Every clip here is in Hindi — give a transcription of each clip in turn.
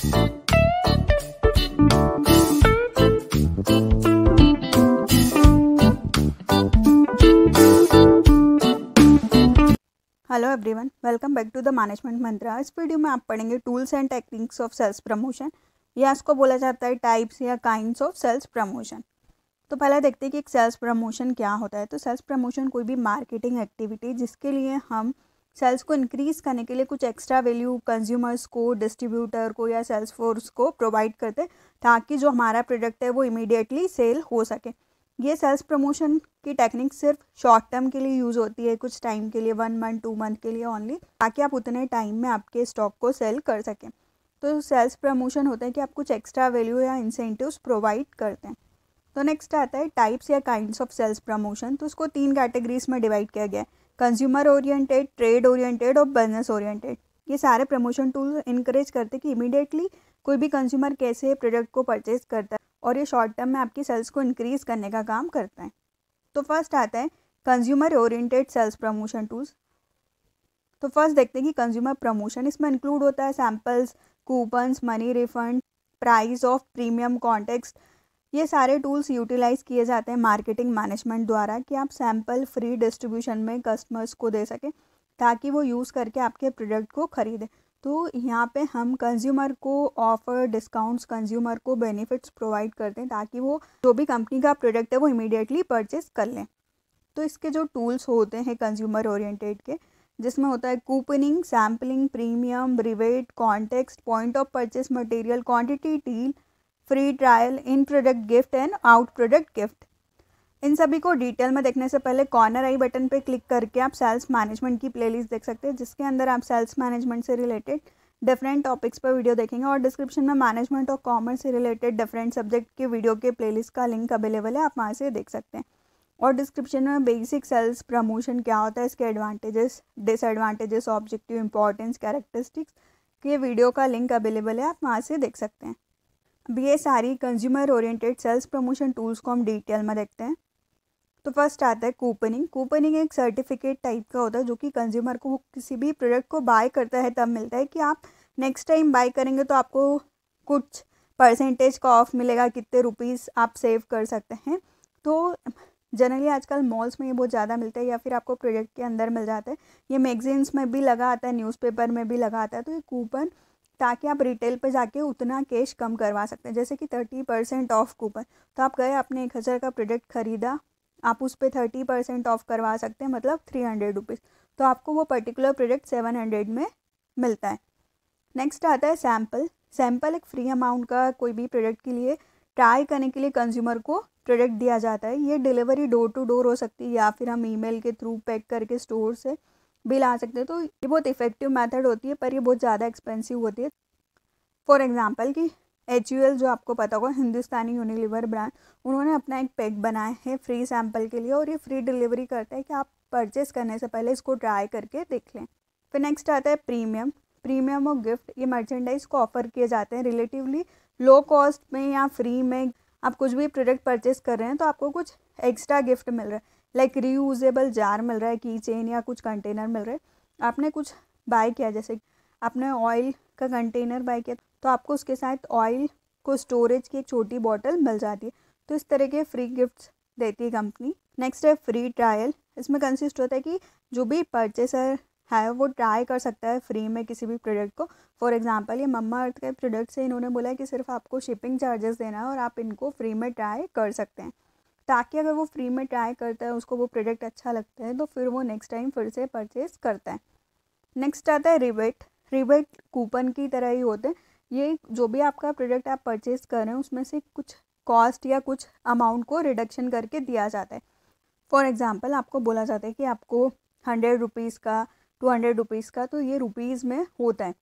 Hello everyone, welcome back to the management mantra. इस वीडियो में आप पढ़ेंगे tools and techniques of sales promotion, या इसको बोला जाता है टाइप्स या काइंड्स ऑफ सेल्स प्रमोशन। तो पहले देखते हैं कि एक सेल्स प्रमोशन क्या होता है। तो सेल्स प्रमोशन कोई भी मार्केटिंग एक्टिविटी जिसके लिए हम सेल्स को इंक्रीज़ करने के लिए कुछ एक्स्ट्रा वैल्यू कंज्यूमर्स को, डिस्ट्रीब्यूटर को या सेल्स फोर्स को प्रोवाइड करते हैं ताकि जो हमारा प्रोडक्ट है वो इमीडिएटली सेल हो सके। ये सेल्स प्रमोशन की टेक्निक सिर्फ शॉर्ट टर्म के लिए यूज़ होती है, कुछ टाइम के लिए, 1 मंथ 2 मंथ के लिए ओनली, ताकि आप उतने टाइम में आपके स्टॉक को सेल कर सकें। तो सेल्स प्रमोशन होता है कि आप कुछ एक्स्ट्रा वैल्यू या इंसेंटिव्स प्रोवाइड करते हैं। तो नेक्स्ट आता है टाइप्स या काइंड्स ऑफ सेल्स प्रमोशन। तो उसको 3 कैटेगरीज में डिवाइड किया गया है: कंज्यूमर ओरिएंटेड, ट्रेड ओरिएंटेड और बिजनेस ओरिएंटेड। ये सारे प्रमोशन टूल इनकरेज करते हैं कि इमीडिएटली कोई भी कंज्यूमर कैसे प्रोडक्ट को परचेज करता है, और ये शॉर्ट टर्म में आपकी सेल्स को इंक्रीज करने का काम करता है। तो फर्स्ट आता है consumer oriented sales promotion tools. तो फर्स्ट देखते हैं कि कंज्यूमर प्रमोशन, इसमें इंक्लूड होता है samples, coupons, money refund, price off premium contests. ये सारे टूल्स यूटिलाइज किए जाते हैं मार्केटिंग मैनेजमेंट द्वारा कि आप सैम्पल फ्री डिस्ट्रीब्यूशन में कस्टमर्स को दे सकें ताकि वो यूज़ करके आपके प्रोडक्ट को खरीदें। तो यहाँ पे हम कंज्यूमर को ऑफर, डिस्काउंट्स, कंज्यूमर को बेनिफिट्स प्रोवाइड करते हैं ताकि वो जो भी कंपनी का प्रोडक्ट है वो इमीडिएटली परचेस कर लें। तो इसके जो टूल्स होते हैं कंज्यूमर ओरिएंटेड के, जिसमें होता है couponing, sampling, premium, rebate, context, point of purchase material, quantity deal, free trial, in product gift and out product gift. इन सभी को डिटेल में देखने से पहले कॉर्नर आई बटन पे क्लिक करके आप सेल्स मैनेजमेंट की प्लेलिस्ट देख सकते हैं, जिसके अंदर आप सेल्स मैनेजमेंट से रिलेटेड डिफरेंट टॉपिक्स पर वीडियो देखेंगे। और डिस्क्रिप्शन में मैनेजमेंट और कॉमर्स से रिलेटेड डिफरेंट सब्जेक्ट के वीडियो के प्लेलिस्ट का लिंक अवेलेबल है, आप वहाँ से देख सकते हैं। और डिस्क्रिप्शन में बेसिक सेल्स प्रमोशन क्या होता है, इसके advantages, disadvantages, objective, importance, characteristics के वीडियो का लिंक अवेलेबल है, आप वहाँ से देख सकते हैं। अब ये सारी consumer oriented sales promotion tools को हम डिटेल में देखते हैं। तो फर्स्ट आता है कूपनिंग। कूपनिंग एक सर्टिफिकेट टाइप का होता है जो कि कंज्यूमर को किसी भी प्रोडक्ट को बाय करता है तब मिलता है कि आप नेक्स्ट टाइम बाय करेंगे तो आपको कुछ परसेंटेज का ऑफ मिलेगा, कितने रुपीस आप सेव कर सकते हैं। तो जनरली आजकल मॉल्स में ये बहुत ज़्यादा मिलता है या फिर आपको प्रोडक्ट के अंदर मिल जाता है। ये मैगजीन्स में भी लगा आता है, न्यूज़पेपर में भी लगा आता है। तो ये कूपन ताकि आप रिटेल पे जाके उतना कैश कम करवा सकते हैं, जैसे कि 30% ऑफ कूपन। तो आप गए, आपने 1000 का प्रोडक्ट खरीदा, आप उस पर 30% ऑफ करवा सकते हैं, मतलब 300 रुपीज़। तो आपको वो पर्टिकुलर प्रोडक्ट 700 में मिलता है। नेक्स्ट आता है सैम्पल। सैम्पल एक फ्री अमाउंट का कोई भी प्रोडक्ट के लिए ट्राई करने के लिए कंज्यूमर को प्रोडक्ट दिया जाता है। ये डिलीवरी डोर टू डोर हो सकती है या फिर हम ईमेल के थ्रू पैक करके स्टोर से भी ला सकते हैं। तो ये बहुत इफेक्टिव मेथड होती है, पर ये बहुत ज़्यादा एक्सपेंसिव होती है। फॉर एग्जांपल कि HUL, जो आपको पता होगा, हिंदुस्तानी यूनिलीवर ब्रांड, उन्होंने अपना एक पैक बनाया है फ्री सैम्पल के लिए, और ये फ्री डिलीवरी करता है कि आप परचेस करने से पहले इसको ट्राई करके देख लें। फिर नेक्स्ट आता है प्रीमियम। प्रीमियम और गिफ्ट, ये मर्चेंडाइज को ऑफर किए जाते हैं रिलेटिवली लो कॉस्ट में या फ्री में। आप कुछ भी प्रोडक्ट परचेस कर रहे हैं तो आपको कुछ एक्स्ट्रा गिफ्ट मिल रहा है, लाइक रीयूजेबल जार मिल रहा है, की चेन या कुछ कंटेनर मिल रहे हैं। आपने कुछ बाय किया, जैसे आपने ऑयल का कंटेनर बाय किया, तो आपको उसके साथ ऑयल को स्टोरेज की एक छोटी बॉटल मिल जाती है। तो इस तरह के फ्री गिफ्ट्स देती है कंपनी। नेक्स्ट है फ्री ट्रायल। इसमें कंसिस्ट होता है कि जो भी परचेसर है वो ट्राई कर सकता है फ्री में किसी भी प्रोडक्ट को। फॉर एग्जांपल, ये मम्मा अर्थ के प्रोडक्ट से इन्होंने बोला है कि सिर्फ आपको शिपिंग चार्जेस देना है और आप इनको फ्री में ट्राई कर सकते हैं, ताकि अगर वो फ्री में ट्राई करता है, उसको वो प्रोडक्ट अच्छा लगता है, तो फिर वो नेक्स्ट टाइम फिर से परचेस करता है। नेक्स्ट आता है रिबेट। रिबेट कूपन की तरह ही होते हैं। ये जो भी आपका प्रोडक्ट आप परचेस कर रहे हैं उसमें से कुछ कॉस्ट या कुछ अमाउंट को रिडक्शन करके दिया जाता है। फॉर एग्जांपल, आपको बोला जाता है कि आपको 100 रुपीज़ का, 200 रुपीज़ का, तो ये रुपीज़ में होता है।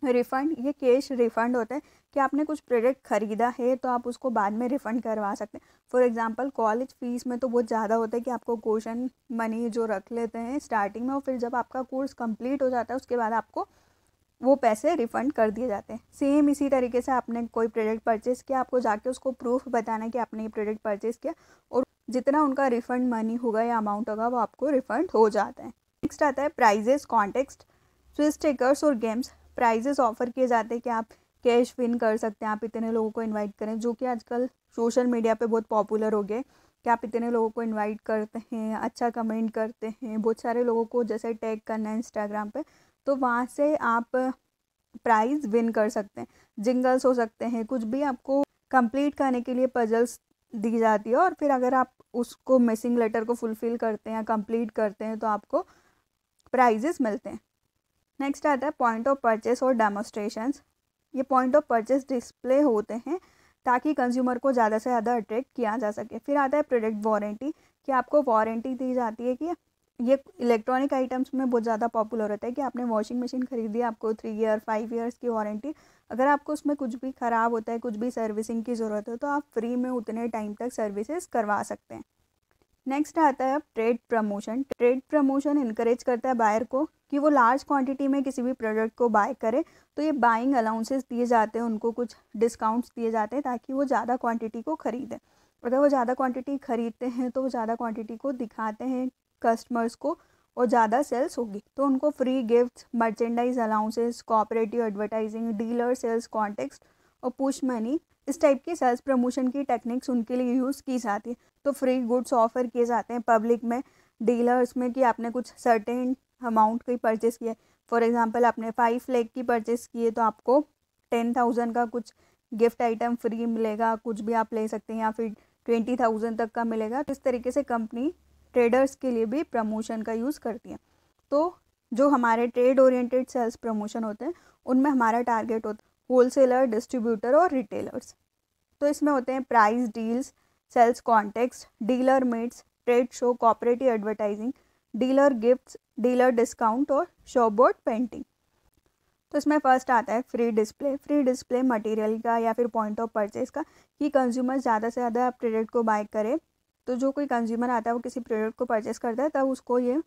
रिफ़ंड, ये कैश रिफ़ंड होता है कि आपने कुछ प्रोडक्ट ख़रीदा है तो आप उसको बाद में रिफ़ंड करवा सकते हैं। फॉर एग्जांपल, कॉलेज फ़ीस में तो बहुत ज़्यादा होता है कि आपको क्वेश्चन मनी जो रख लेते हैं स्टार्टिंग में, और फिर जब आपका कोर्स कंप्लीट हो जाता है उसके बाद आपको वो पैसे रिफ़ंड कर दिए जाते हैं। सेम इसी तरीके से आपने कोई प्रोडक्ट परचेज़ किया, आपको जाके उसको प्रूफ बताना कि आपने ये प्रोडक्ट परचेज़ किया, और जितना उनका रिफ़ंड मनी होगा या अमाउंट होगा वो आपको रिफ़ंड हो जाता है। नेक्स्ट आता है प्राइजेस, कॉन्टेक्स्ट, स्विस स्टिकर्स और गेम्स। प्राइजेस ऑफर किए जाते हैं कि आप कैश विन कर सकते हैं, आप इतने लोगों को इनवाइट करें, जो कि आजकल सोशल मीडिया पे बहुत पॉपुलर हो गए कि आप इतने लोगों को इनवाइट करते हैं, अच्छा कमेंट करते हैं, बहुत सारे लोगों को जैसे टैग करना है इंस्टाग्राम पे, तो वहाँ से आप प्राइज़ विन कर सकते हैं। जिंगल्स हो सकते हैं, कुछ भी आपको कंप्लीट करने के लिए पजल्स दी जाती है, और फिर अगर आप उसको मिसिंग लेटर को फुलफ़िल करते हैं या कंप्लीट करते हैं तो आपको प्राइजेस मिलते हैं। नेक्स्ट आता है पॉइंट ऑफ परचेस और डेमोस्ट्रेशंस। ये पॉइंट ऑफ परचेस डिस्प्ले होते हैं ताकि कंज्यूमर को ज़्यादा से ज़्यादा अट्रैक्ट किया जा सके। फिर आता है प्रोडक्ट वारंटी, कि आपको वारंटी दी जाती है कि ये इलेक्ट्रॉनिक आइटम्स में बहुत ज़्यादा पॉपुलर होता है कि आपने वॉशिंग मशीन खरीदी, आपको 3 ईयर 5 ईयर्स की वारंटी। अगर आपको उसमें कुछ भी ख़राब होता है, कुछ भी सर्विसिंग की ज़रूरत है, तो आप फ्री में उतने टाइम तक सर्विसेज करवा सकते हैं। नेक्स्ट आता है trade promotion. Trade promotion encourage करता है बायर को कि वो लार्ज क्वांटिटी में किसी भी प्रोडक्ट को बाय करे, तो ये बाइंग अलाउंसेस दिए जाते हैं, उनको कुछ डिस्काउंट्स दिए जाते हैं ताकि वो ज़्यादा क्वांटिटी को ख़रीदें। अगर वो ज़्यादा क्वांटिटी खरीदते हैं तो वो ज़्यादा क्वांटिटी को दिखाते हैं कस्टमर्स को और ज़्यादा सेल्स होगी, तो उनको free gifts, merchandise allowances, cooperative advertising, dealer sales contests और पुश मनी, इस टाइप की सेल्स प्रमोशन की टेक्निक्स उनके लिए यूज़ की जाती है। तो फ्री गुड्स ऑफर किए जाते हैं पब्लिक में, डीलर्स में, कि आपने कुछ सर्टेन अमाउंट की परचेस किया है। फॉर एग्जांपल आपने 5 लाख की परचेस की है तो आपको 10,000 का कुछ गिफ्ट आइटम फ्री मिलेगा, कुछ भी आप ले सकते हैं, या फिर 20,000 तक का मिलेगा। तो इस तरीके से कंपनी ट्रेडर्स के लिए भी प्रमोशन का यूज़ करती है। तो जो हमारे ट्रेड ओरिएंटेड सेल्स प्रमोशन होते हैं उनमें हमारा टारगेट होता है होलसेलर, डिस्ट्रीब्यूटर और रिटेलर्स। तो इसमें होते हैं price deals, sales contests, dealer meets, trade show, cooperative advertising, dealer gifts, dealer discount और शॉपबोर्ड पेंटिंग। तो इसमें फर्स्ट आता है free display. Free display material का या फिर पॉइंट ऑफ परचेज का, कि कंज्यूमर ज़्यादा से ज़्यादा प्रोडक्ट को बाय करे। तो जो कोई कंज्यूमर आता है वो किसी प्रोडक्ट को परचेस करता है तब उसको ये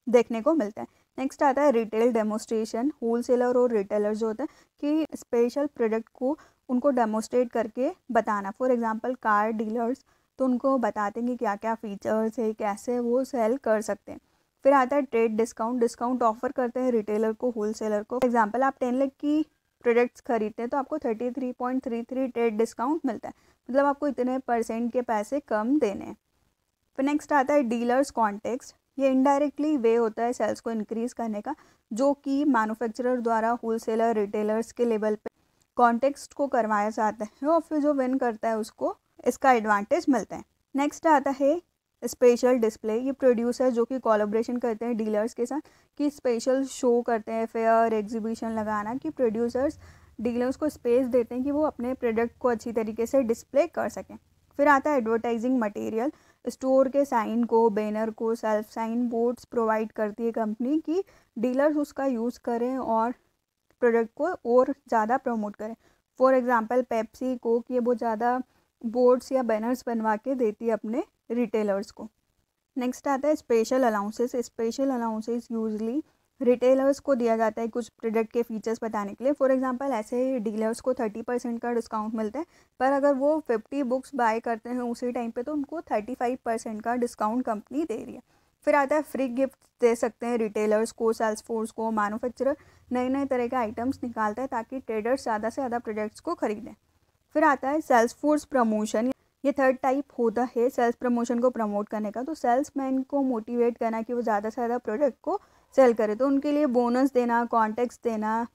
देखने को मिलता है। नेक्स्ट आता है रिटेल डेमोस्ट्रेशन। होलसेलर और रिटेलर जो होता है कि स्पेशल प्रोडक्ट को उनको डेमोस्ट्रेट करके बताना। फॉर एग्जांपल कार डीलर्स, तो उनको बताते हैं कि क्या क्या फीचर्स है, कैसे वो सेल कर सकते हैं। फिर आता है ट्रेड डिस्काउंट। डिस्काउंट ऑफर करते हैं रिटेलर को, होलसेलर को। फॉर एग्जांपल आप 10 लाख की प्रोडक्ट्स खरीदते हैं तो आपको 33.33 ट्रेड डिस्काउंट मिलता है, मतलब आपको इतने % के पैसे कम देने हैं। फिर नेक्स्ट आता है डीलर्स कॉन्टेक्स्ट। ये इनडायरेक्टली वे होता है सेल्स को इंक्रीज करने का, जो कि मैन्युफैक्चरर द्वारा होलसेलर रिटेलर्स के लेवल पे कॉन्टेक्स्ट को करवाया जाता है, और फिर जो विन करता है उसको इसका एडवांटेज मिलता है। नेक्स्ट आता है स्पेशल डिस्प्ले। ये प्रोड्यूसर जो कि कोलैबोरेशन करते हैं डीलर्स के साथ, कि स्पेशल शो करते हैं, फेयर एग्जीबिशन लगाना, कि प्रोड्यूसर्स डीलर्स को स्पेस देते हैं कि वो अपने प्रोडक्ट को अच्छी तरीके से डिस्प्ले कर सकें। फिर आता है एडवर्टाइजिंग मटेरियल। स्टोर के साइन को, बैनर को, सेल्फ साइन बोर्ड्स प्रोवाइड करती है कंपनी, कि डीलर्स उसका यूज़ करें और प्रोडक्ट को और ज़्यादा प्रमोट करें। फॉर एग्जांपल पेप्सी, कोक, ये बहुत ज़्यादा बोर्ड्स या बैनर्स बनवा के देती है अपने रिटेलर्स को। नेक्स्ट आता है special allowances. Special allowances usually retailers को दिया जाता है कुछ प्रोडक्ट के फीचर्स बताने के लिए। फॉर एग्जांपल ऐसे डीलर्स को 30% का डिस्काउंट मिलता है, पर अगर वो 50 बुक्स बाय करते हैं उसी टाइम पे तो उनको 35% का डिस्काउंट कंपनी दे रही है। फिर आता है फ्री गिफ्ट दे सकते हैं रिटेलर्स को, सेल्स फोर्स को। मैन्युफैक्चरर नए नए तरह के आइटम्स निकालता है ताकि ट्रेडर्स ज़्यादा से ज़्यादा प्रोडक्ट्स को खरीदें। फिर आता है सेल्स फोर्स प्रमोशन। ये थर्ड टाइप होता है सेल्स प्रमोशन को प्रमोट करने का। तो सेल्समैन को मोटिवेट करना कि वो ज़्यादा से ज़्यादा प्रोडक्ट को सेल करे, तो उनके लिए बोनस देना, कॉन्टेक्स्ट देना,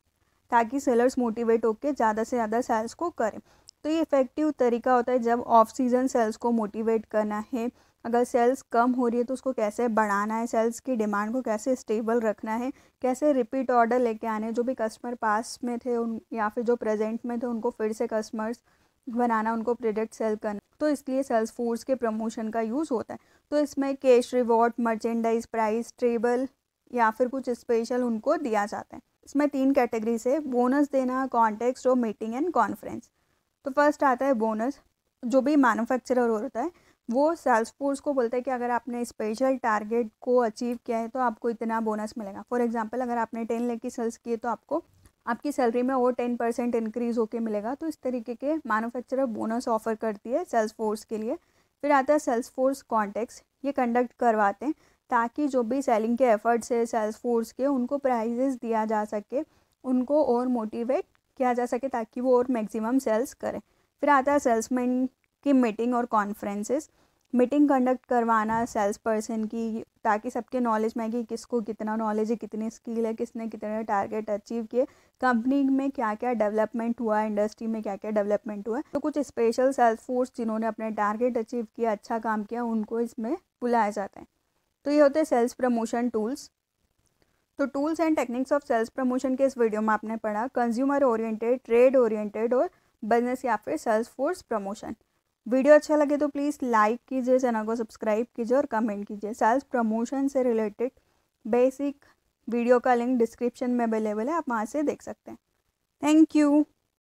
ताकि सेलर्स मोटिवेट होकर ज़्यादा से ज़्यादा सेल्स को करें। तो ये इफेक्टिव तरीका होता है जब ऑफ सीजन सेल्स को मोटिवेट करना है। अगर सेल्स कम हो रही है तो उसको कैसे बढ़ाना है, सेल्स की डिमांड को कैसे स्टेबल रखना है, कैसे रिपीट ऑर्डर लेके आने हैं, जो भी कस्टमर पास में थे उन या फिर जो प्रेजेंट में थे उनको फिर से कस्टमर्स बनाना, उनको प्रोडक्ट सेल करना। तो इसलिए सेल्स फोर्स के प्रमोशन का यूज़ होता है। तो इसमें cash reward, merchandise prize, travel या फिर कुछ स्पेशल उनको दिया जाता है। इसमें 3 कैटेगरी से बोनस देना, कॉन्टेक्स्ट और मीटिंग एंड कॉन्फ्रेंस। तो फर्स्ट आता है बोनस। जो भी मैन्युफैक्चरर होता है वो सेल्स फोर्स को बोलता है कि अगर आपने स्पेशल टारगेट को अचीव किया है तो आपको इतना बोनस मिलेगा। फॉर एग्जांपल अगर आपने 10 लाख की सेल्स की है तो आपको आपकी सैलरी में और 10% इंक्रीज़ होके मिलेगा। तो इस तरीके के मैन्युफैक्चरर बोनस ऑफर करती है सेल्स फोर्स के लिए। फिर आता है सेल्स फोर्स कॉन्टेक्स्ट। ये कंडक्ट करवाते हैं ताकि जो भी सेलिंग के एफर्ट्स है सेल्स फोर्स के, उनको प्राइजेस दिया जा सके, उनको और मोटिवेट किया जा सके ताकि वो और मैक्सिमम सेल्स करें। फिर आता है सेल्समैन की मीटिंग और कॉन्फ्रेंसेस। मीटिंग कंडक्ट करवाना सेल्स पर्सन की, ताकि सबके नॉलेज में कि किसको कितना नॉलेज है, कितनी स्किल है, किसने कितने टारगेट अचीव किए, कंपनी में क्या क्या डेवलपमेंट हुआ है, इंडस्ट्री में क्या क्या डेवलपमेंट हुआ है। तो कुछ स्पेशल सेल्स फोर्स जिन्होंने अपने टारगेट अचीव किया, अच्छा काम किया, उनको इसमें बुलाया जाता है। तो ये होते हैं सेल्स प्रमोशन टूल्स। तो tools and techniques of sales promotion के इस वीडियो में आपने पढ़ा कंज्यूमर ओरिएंटेड, ट्रेड ओरिएंटेड और बिजनेस या फिर सेल्स फोर्स प्रमोशन। वीडियो अच्छा लगे तो प्लीज़ लाइक कीजिए, चैनल को सब्सक्राइब कीजिए और कमेंट कीजिए। सेल्स प्रमोशन से रिलेटेड बेसिक वीडियो का लिंक डिस्क्रिप्शन में अवेलेबल है, आप वहाँ से देख सकते हैं। Thank you.